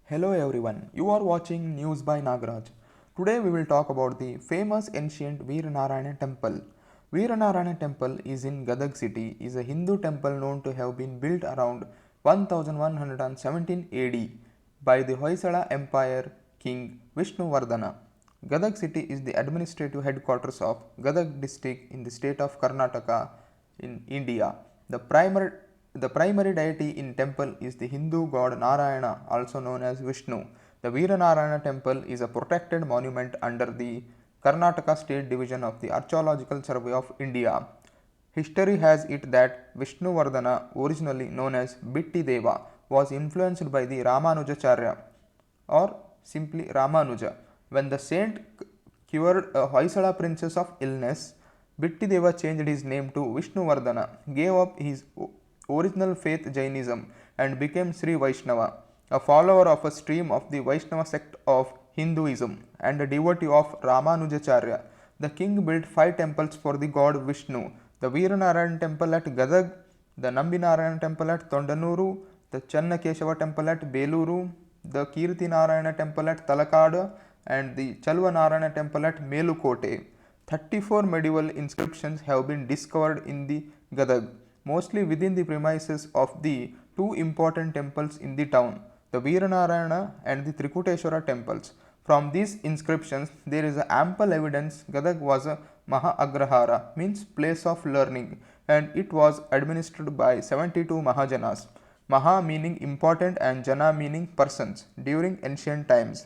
Hello everyone, you are watching News by Nagaraj. Today we will talk about the famous ancient Veeranarayana temple. Veeranarayana temple is in Gadag city, is a Hindu temple known to have been built around 1117 AD by the Hoysala Empire king Vishnuvardhana. Gadag city is the administrative headquarters of Gadag district in the state of Karnataka in India. The primary deity in temple is the Hindu god Narayana, also known as Vishnu. The Veeranarayana temple is a protected monument under the Karnataka State Division of the Archaeological Survey of India. History has it that Vishnuvardhana, originally known as Bitti Deva, was influenced by the Ramanujacharya or simply Ramanuja. When the saint cured a Hoysala princess of illness, Bittideva changed his name to Vishnuvardhana, gave up his original faith Jainism and became Sri Vaishnava, a follower of a stream of the Vaishnava sect of Hinduism and a devotee of Ramanujacharya. The king built 5 temples for the god Vishnu: the Veeranarayan temple at Gadag, the Nambinarayan temple at Tondanuru, the Channakeshava temple at Beluru, the Kirti Narayana temple at Talakada, and the Chalva Narayana temple at Melukote. 34 medieval inscriptions have been discovered in the Gadag, mostly within the premises of the two important temples in the town, the Veeranarayana and the Trikuteshwara temples. From these inscriptions, there is ample evidence Gadag was a Maha Agrahara, means place of learning, and it was administered by 72 Mahajanas. Maha meaning important and Jana meaning persons during ancient times.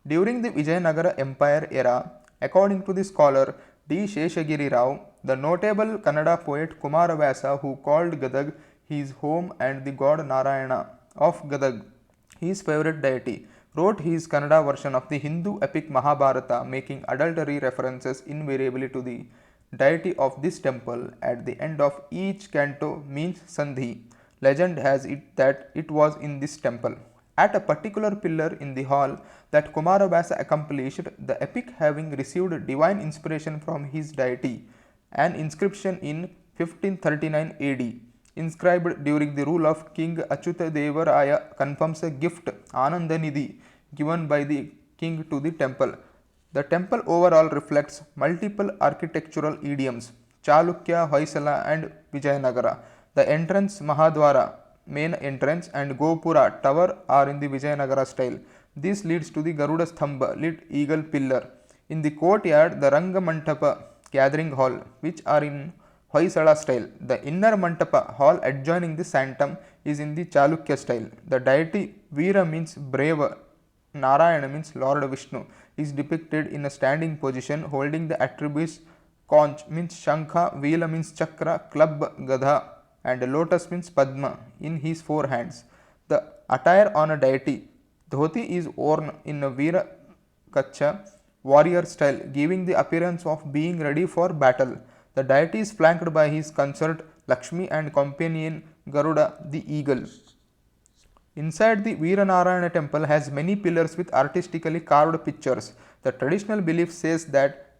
During the Vijayanagara Empire era, according to the scholar D. Sheshagiri Rao, the notable Kannada poet Kumaravasa, who called Gadag his home and the god Narayana of Gadag his favorite deity, wrote his Kannada version of the Hindu epic Mahabharata, making adultery references invariably to the deity of this temple at the end of each canto means Sandhi. Legend has it that it was in this temple, at a particular pillar in the hall, that Kumaravasa accomplished the epic, having received divine inspiration from his deity. An inscription in 1539 AD, inscribed during the rule of King Achyuta Deva Raya, confirms a gift Anandanidhi given by the king to the temple. The temple overall reflects multiple architectural idioms: Chalukya, Hoysala, and Vijayanagara. The entrance Mahadwara, main entrance, and Gopura, tower, are in the Vijayanagara style. This leads to the Garuda Stambha, lit eagle pillar. In the courtyard, the Ranga Mantapa, gathering hall, which are in Hoysala style. The inner Mantapa, hall adjoining the sanctum, is in the Chalukya style. The deity Veera means brave, Narayana means Lord Vishnu, is depicted in a standing position holding the attributes Conch means Shankha, Veela means Chakra, Club Gadha, and lotus means Padma in his 4 hands. The attire on a deity dhoti is worn in a Veera Kacha warrior style, giving the appearance of being ready for battle. The deity is flanked by his consort Lakshmi and companion Garuda the eagle. Inside the Veeranarayana temple has many pillars with artistically carved pictures. The traditional belief says that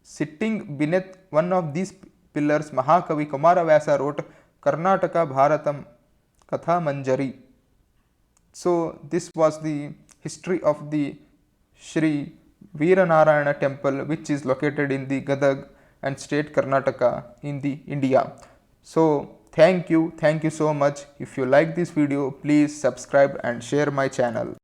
sitting beneath one of these pillars, Mahakavi Kumaravasa wrote Karnataka Bharatam Katha Manjari. So this was the history of the Sri Veeranarayana temple, which is located in the Gadag and state Karnataka in the India. So thank you so much. If you like this video, please subscribe and share my channel.